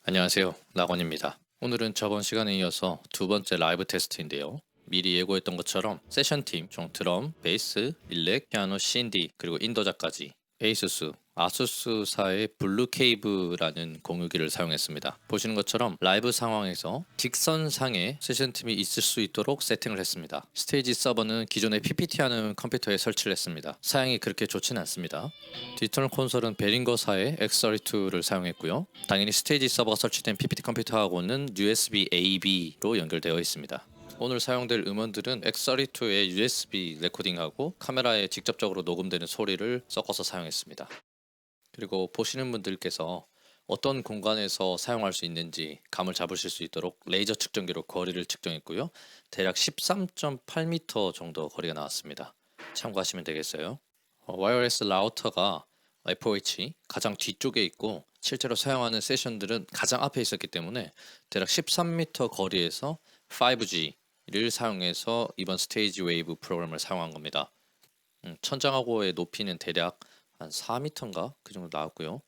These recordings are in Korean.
안녕하세요. 락원입니다. 오늘은 저번 시간에 이어서 두 번째 라이브 테스트인데요. 미리 예고했던 것처럼 세션팀 총 드럼, 베이스, 일렉, 피아노, 신디, 그리고 인도자까지 에이수스, 아수스사의 블루케이브라는 공유기를 사용했습니다. 보시는 것처럼 라이브 상황에서 직선상에 세션팀이 있을 수 있도록 세팅을 했습니다. 스테이지 서버는 기존의 PPT하는 컴퓨터에 설치를 했습니다. 사양이 그렇게 좋지는 않습니다. 디지털 콘솔은 베링거사의 X32를 사용했고요. 당연히 스테이지 서버가 설치된 PPT 컴퓨터하고는 USB-AB로 연결되어 있습니다. 오늘 사용될 음원들은 X32의 USB 레코딩하고 카메라에 직접적으로 녹음되는 소리를 섞어서 사용했습니다. 그리고 보시는 분들께서 어떤 공간에서 사용할 수 있는지 감을 잡으실 수 있도록 레이저 측정기로 거리를 측정했고요. 대략 13.8m 정도 거리가 나왔습니다. 참고하시면 되겠어요. 와이어레스 라우터가 FOH 가장 뒤쪽에 있고 실제로 사용하는 세션들은 가장 앞에 있었기 때문에 대략 13m 거리에서 5G를 사용해서 이번 스테이지 웨이브 프로그램을 사용한 겁니다. 천장하고의 높이는 대략 한 4m인가 그 정도 나왔고요.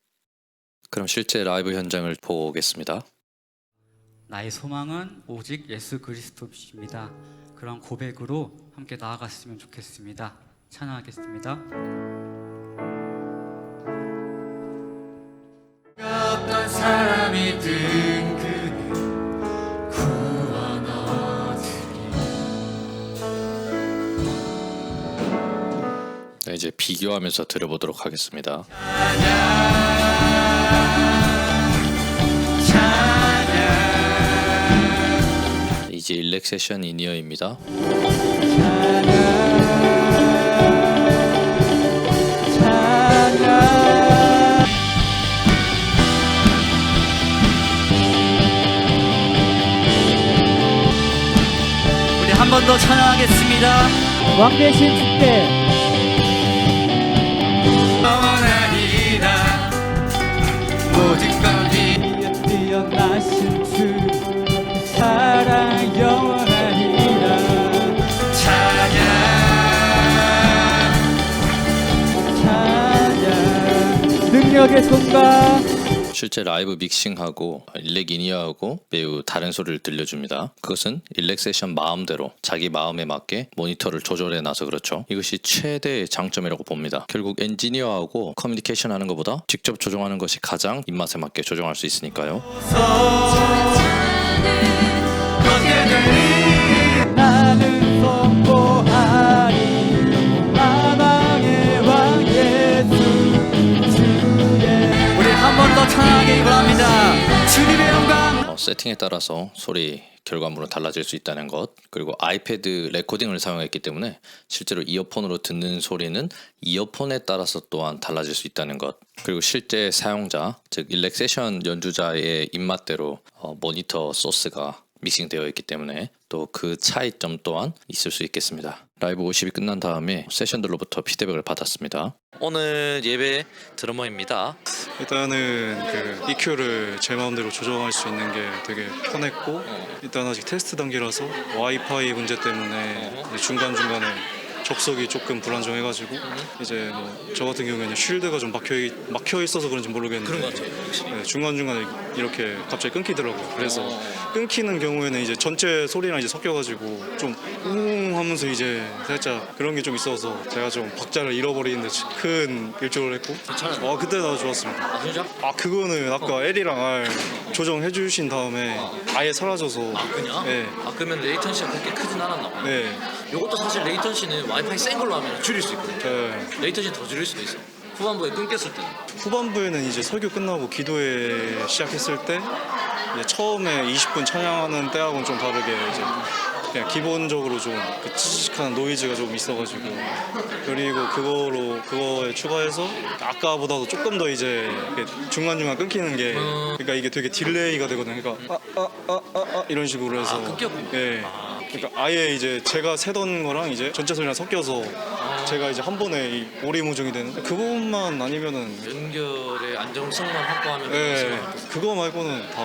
그럼 실제 라이브 현장을 보고 오겠습니다. 나의 소망은 오직 예수 그리스도십니다. 그런 고백으로 함께 나아갔으면 좋겠습니다. 찬양하겠습니다. 어떤 사람이든 그는 구원 얻으리. 네, 이제 비교하면서 들어보도록 하겠습니다. 이제 일렉 세션 인이어입니다. 우리 한 번 더 찬양하겠습니다. 왕 대신 주께 원하리라 모든 것이 뛰어나신 주 사랑 영원하리라 찬양 능력의 손과 실제 라이브 믹싱하고 일렉 인이어하고 매우 다른 소리를 들려줍니다. 그것은 일렉 세션 마음대로 자기 마음에 맞게 모니터를 조절해 놔서 그렇죠. 이것이 최대의 장점이라고 봅니다. 결국 엔지니어하고 커뮤니케이션 하는 것보다 직접 조정하는 것이 가장 입맛에 맞게 조정할 수 있으니까요. 나는 선포하리 사랑의 왕 예수 주의 우리 한 번 더 찬양하기 바랍니다. 주님의 영광. 세팅에 따라서 소리 결과물은 달라질 수 있다는 것, 그리고 아이패드 레코딩을 사용했기 때문에 실제로 이어폰으로 듣는 소리는 이어폰에 따라서 또한 달라질 수 있다는 것, 그리고 실제 사용자, 즉 일렉 세션 연주자의 입맛대로 모니터 소스가 믹싱되어 있기 때문에 또 그 차이점 또한 있을 수 있겠습니다. 라이브 50이 끝난 다음에 세션들로부터 피드백을 받았습니다. 오늘 예배 드러머입니다. 일단은 그 EQ를 제 마음대로 조정할 수 있는 게 되게 편했고, 일단 아직 테스트 단계라서 와이파이 문제 때문에 이제 중간중간에 접속이 조금 불안정해가지고 이제 뭐 저 같은 경우에는 쉴드가 좀 막혀 있어서 그런지 모르겠는데 그런 것 같아요. 네, 중간중간에 이렇게 갑자기 끊기더라고요. 그래서 끊기는 경우에는 이제 전체 소리랑 이제 섞여가지고 좀 하면서 이제 살짝 그런 게 좀 있어서 제가 좀 박자를 잃어버리는데 큰 일조를 했고, 괜찮아요? 그때 나도 좋았습니다. 진짜? 그거는 아까 L이랑 R 조정해 주신 다음에 아예 사라져서. 그냥? 네. 그러면 레이턴시가 그렇게 크진 않았나 봐요. 네. 이것도 사실 레이턴시는 와이파이 센 걸로 하면 줄일 수 있거든요. 네. 레이턴시 더 줄일 수도 있어. 후반부에 끊겼을 때는. 후반부에는 이제 설교 끝나고 기도회 시작했을 때 이제 처음에 20분 찬양하는 때하고는 좀 다르게 이제 그냥 기본적으로 좀 그 칙칙한 노이즈가 좀 있어가지고, 그리고 그거에 추가해서 아까보다도 조금 더 이제 중간중간 끊기는 게, 그러니까 이게 되게 딜레이가 되거든요. 그러니까 이런 식으로 해서 끊겼군요. 예. 그러니까 아예 이제 제가 세던 거랑 이제 전체 소리랑 섞여서 제가 이제 한 번에 이 오리무중이 되는데, 그 부분만 아니면은 연결의 안정성만 확보하면 예, 되겠어요. 그거 말고는 다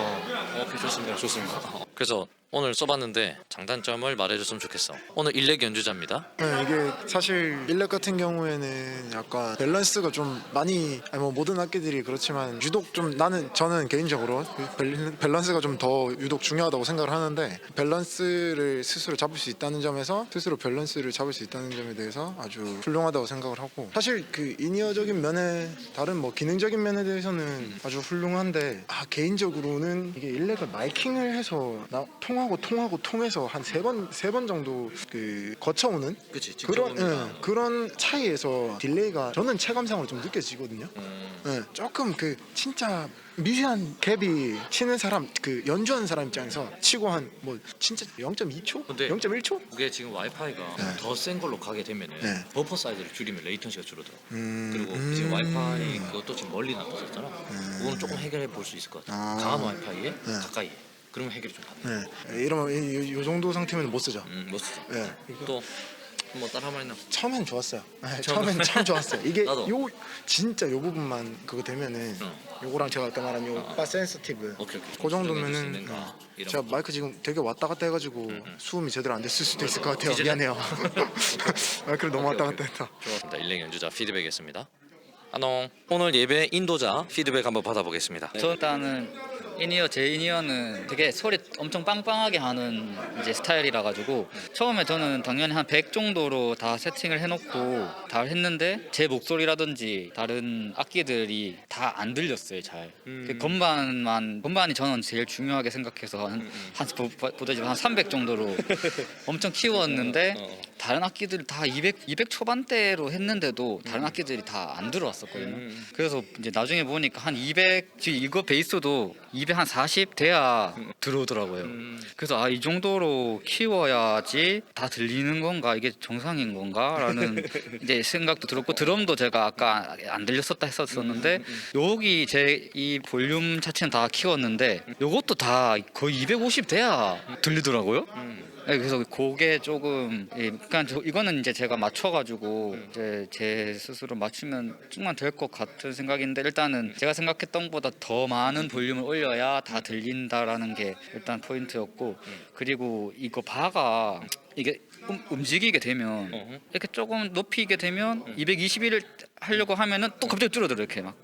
오케이, 좋습니다. 좋습니다. 그래서 오늘 써봤는데 장단점을 말해줬으면 좋겠어. 오늘 일렉 연주자입니다. 네, 이게 사실 일렉 같은 경우에는 약간 밸런스가 좀 많이 아니 뭐 모든 악기들이 그렇지만 유독 좀 저는 개인적으로 밸런스가 좀 더 유독 중요하다고 생각을 하는데 밸런스를 스스로 잡을 수 있다는 점에서 스스로 밸런스를 잡을 수 있다는 점에 대해서 아주 훌륭하다고 생각을 하고 사실 그 인이어적인 면에 다른 뭐 기능적인 면에 대해서는 아주 훌륭한데 개인적으로는 이게 일렉을 마이킹을 해서 통해서 한 세 번 정도 그 거쳐오는 그치, 그런 차이에서 딜레이가 저는 체감상으로 좀 느껴지거든요. 네, 조금 그 진짜 미세한 갭이 치는 사람 그 연주하는 사람 입장에서 치고 한 뭐 진짜 0.2초? 근데 0.1초? 그게 지금 와이파이가 더 센 걸로 가게 되면은 네. 버퍼 사이즈를 줄이면 레이턴시가 줄어들어. 그리고 지금 와이파이 그것도 지금 멀리 놔뒀었잖아. 그거는 조금 해결해 볼 수 있을 것 같아. 강한 와이파이에 가까이. 그러면 해결이 좀 가능. 네, 이러면 요 정도 상태면 못 쓰죠. 못 쓰죠. 네. 또 뭐 따라 한번 했나? 처음엔 좋았어요. 네, 처음엔 참 좋았어요. 이게 나도. 요 진짜 요 부분만 그거 되면은 요거랑 제가 아까 말한 요 바 센시티브 오케이. 그 정도면은 조정해줄 수 있는가, 이런 제가 거. 마이크 지금 되게 왔다 갔다 해가지고 수음이 제대로 안 됐을 수도 있을 것 같아요. 디젤. 미안해요. 마이크를 너무 왔다 갔다 했다. 좋았습니다. 일렉 연주자 피드백했습니다. 안녕. 오늘 예배 인도자 피드백 한번 받아보겠습니다. 저 일단은 제 인이어는 되게 소리 엄청 빵빵하게 하는 이제 스타일이라 가지고 처음에 저는 당연히 한 100 정도로 다 세팅을 해놓고 다 했는데 제 목소리라든지 다른 악기들이 다 안 들렸어요 잘. 그 건반이 저는 제일 중요하게 생각해서 보다시피 한 300 정도로 엄청 키웠는데 다른 악기들 다 200 초반대로 했는데도 다른 악기들이 다 안 들어왔었거든요. 그래서 이제 나중에 보니까 한 200 지금 이거 베이스도 240 돼야 들어오더라고요. 그래서 이 정도로 키워야지 다 들리는 건가 이게 정상인 건가라는 이제 생각도 들었고 드럼도 제가 아까 안 들렸었다 했었는데 여기 제 이 볼륨 자체는 다 키웠는데 요것도 다 거의 250 돼야 들리더라고요. 네, 그래서 그게 조금 그러니까 이거는 이제 제가 맞춰가지고 이제 제 스스로 맞추면 좀만 될 것 같은 생각인데 일단은 제가 생각했던 것보다 더 많은 볼륨을 올려야 다 들린다라는 게 일단 포인트였고 그리고 이거 바가 이게 움직이게 되면 이렇게 조금 높이게 되면 221을 하려고 하면은 또 갑자기 줄어들어 이렇게 막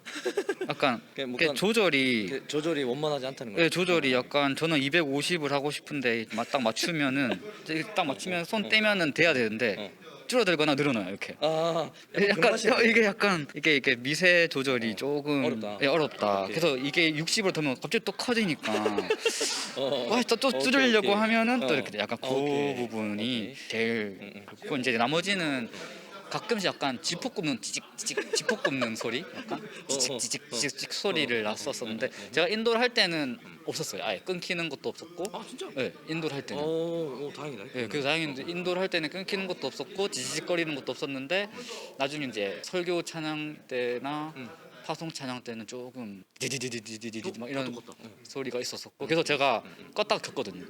약간 이렇게 조절이 원만하지 않다는 거죠. 네, 조절이 약간 저는 250을 하고 싶은데 딱 맞추면은 손 떼면은 돼야 되는데 줄어들거나 늘어나요 이렇게. 약간 이게 미세 조절이 조금 어렵다. 그래서 이게 60으로 되면 갑자기 또 커지니까 또 줄이려고 하면은 또 이렇게 약간 그 부분이 제일 그리고 이제 나머지는 가끔씩 약간 지포 굽는 지포 굽는 소리 약간 찌직 소리를 났었었는데 제가 인도를 할 때는 없었어요. 아예 끊기는 것도 없었고. 진짜? 네, 인도를 할 때는. 다행이다. 네, 그래서 다행인데 인도를 할 때는 끊기는 것도 없었고 지직거리는 것도 없었는데 나중에 이제 설교 찬양 때나 파송 찬양 때는 조금 디디디디디디디 막 이런 소리가 있었었고 그래서 제가 껐다가 켰거든요.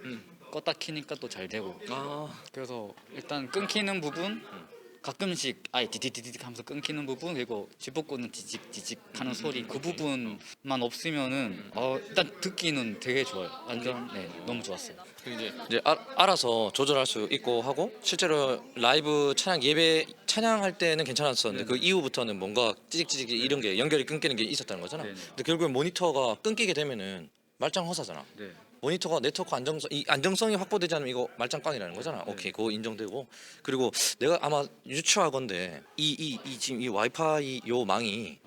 껐다 키니까 또 잘 되고. 그래서 일단 끊기는 부분 가끔씩 아예 디디디디 하면서 끊기는 부분 그리고 지복구는 지직지직 하는 소리 그 부분만 없으면은 일단 듣기는 되게 좋아요. 완전 너무 좋았어요. 이제 알아서 조절할 수 있고 하고 실제로 라이브 예배 찬양할 때는 괜찮았었는데 그 이후부터는 뭔가 찌직찌직 이런 게 연결이 끊기는 게 있었다는 거잖아. 근데 결국에 모니터가 끊기게 되면은 말짱 허사잖아. 모니터가 네트워크 안정성이 확보되지 않으면 이거 말짱꽝이라는 거잖아. 오케이, 그거 인정되고 그리고 내가 아마 유추하건데 지금 이 와이파이 요 망이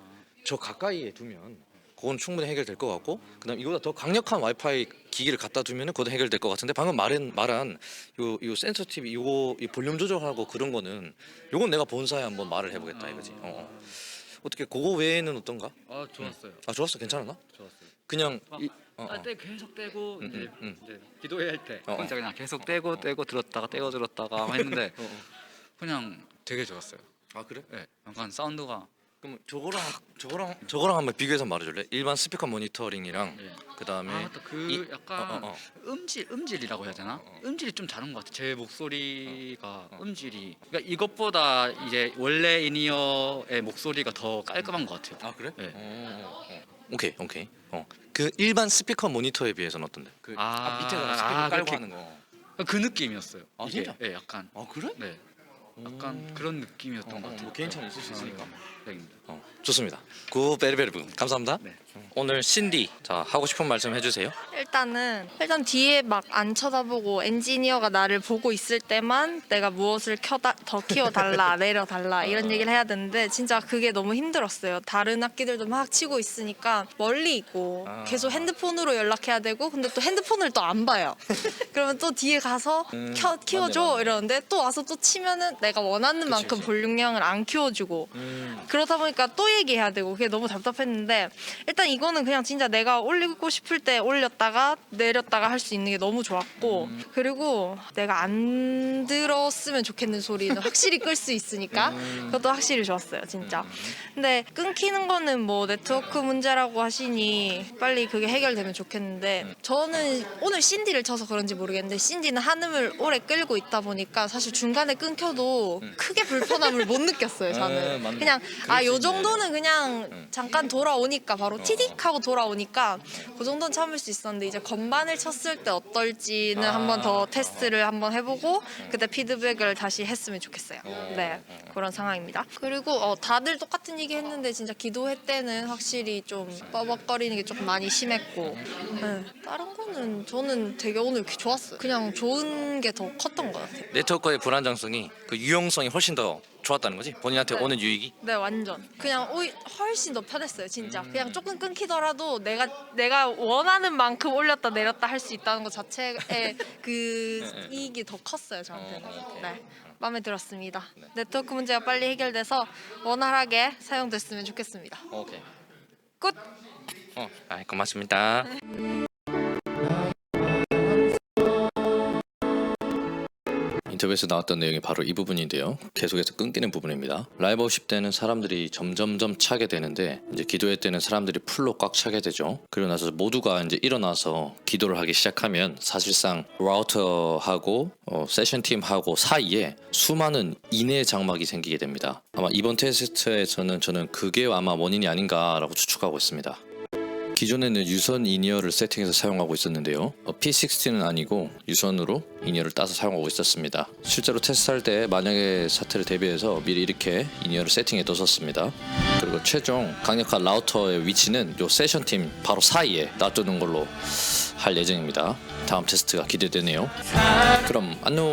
저 가까이에 두면 그건 충분히 해결될 것 같고 그다음 이거보다 더 강력한 와이파이 기기를 갖다 두면은 그것도 해결될 것 같은데 방금 말한 요 센서 TV 요거 이 볼륨 조절하고 그런 거는 요건 내가 본사에 한번 말을 해보겠다 이거지. 어떻게 그거 외에는 어떤가? 좋았어요. 좋았어, 괜찮았나? 좋았어요. 그냥 때 계속 떼고 이제 기도회 할 때 혼자 그냥 계속 떼고 들었다가 떼고 들었다가 했는데 그냥 되게 좋았어요. 그래? 네, 약간 사운드가 그럼 저거랑 한번 비교해서 말해줄래? 일반 스피커 모니터링이랑 그다음에 약간 음질이라고 해야 되나? 음질이 좀 다른 것 같아. 제 목소리가 음질이 그러니까 이것보다 이제 원래 인이어의 목소리가 더 깔끔한 것 같아요. 그래? 네. 오케이. 그 일반 스피커 모니터에 비해서는 어떤데? 그 아, 밑에다가 스피커 깔고 그렇게- 하는 거. 그 느낌이었어요. 아, 이게. 진짜? 네, 약간. 그래? 네. 약간 그런 느낌이었던 것 같아요. 뭐 개인차는 있을 수 있으니까. 네. 좋습니다. 구 베리베리분 감사합니다. 네. 오늘 신디 자 하고 싶은 말씀 해주세요. 일단 뒤에 막 안 쳐다보고 엔지니어가 나를 보고 있을 때만 내가 무엇을 더 키워달라 내려달라 이런 얘기를 해야 되는데 진짜 그게 너무 힘들었어요. 다른 악기들도 막 치고 있으니까 멀리 있고 계속 핸드폰으로 연락해야 되고 근데 또 핸드폰을 또 안 봐요. 그러면 또 뒤에 가서 키워줘 맞네. 이러는데 또 와서 또 치면은 내가 원하는 만큼 볼륨량을 안 키워주고 그러다 보니까 또 얘기해야 되고 그게 너무 답답했는데 일단 이거는 그냥 진짜 내가 올리고 싶을 때 올렸다가 내렸다가 할 수 있는 게 너무 좋았고 그리고 내가 안 들었으면 좋겠는 소리는 확실히 끌 수 있으니까 그것도 확실히 좋았어요 진짜. 근데 끊기는 거는 뭐 네트워크 문제라고 하시니 빨리 그게 해결되면 좋겠는데 저는 오늘 신디를 쳐서 그런지 모르겠는데 신디는 한음을 오래 끌고 있다 보니까 사실 중간에 끊겨도 크게 불편함을 못 느꼈어요 저는. 맞네. 그냥 그럴 수 요 있네. 정도는 그냥 잠깐 돌아오니까 바로 티딕 하고 돌아오니까 그 정도는 참을 수 있었는데 이제 건반을 쳤을 때 어떨지는 한번 더 테스트를 한번 해보고 그때 피드백을 다시 했으면 좋겠어요. 네 그런 상황입니다. 그리고 다들 똑같은 얘기 했는데 진짜 기도회 때는 확실히 좀 뻐벅거리는 게 조금 많이 심했고 네, 다른 거는 저는 되게 오늘 좋았어요. 그냥 좋은 게 더 컸던 것 같아요. 네트워크의 불안정성이 그 유용성이 훨씬 더 좋았다는 거지? 본인한테 네. 오는 유익이? 네 완전 그냥 훨씬 더 편했어요 진짜. 그냥 조금 끊기더라도 내가 원하는 만큼 올렸다 내렸다 할 수 있다는 것 자체의 그 이익이 더 컸어요 저한테는. 네 마음에 들었습니다. 네트워크 문제가 빨리 해결돼서 원활하게 사용됐으면 좋겠습니다. 오케이. 끝. 고맙습니다. 인터뷰에서 나왔던 내용이 바로 이 부분인데요. 계속해서 끊기는 부분입니다. 라이브 워십 때는 사람들이 점점점 차게 되는데 이제 기도회 때는 사람들이 풀로 꽉 차게 되죠. 그리고 나서 모두가 이제 일어나서 기도를 하기 시작하면 사실상 라우터하고 세션 팀하고 사이에 수많은 인해 장막이 생기게 됩니다. 아마 이번 테스트에서는 저는 그게 아마 원인이 아닌가라고 추측하고 있습니다. 기존에는 유선 이니어를 세팅해서 사용하고 있었는데요. P60는 아니고 유선으로 이니어를 따서 사용하고 있었습니다. 실제로 테스트할 때 만약에 사태를 대비해서 미리 이렇게 이니어를 세팅해 뒀었습니다. 그리고 최종 강력한 라우터의 위치는 요 세션팀 바로 사이에 놔두는 걸로 할 예정입니다. 다음 테스트가 기대되네요. 그럼 안녕.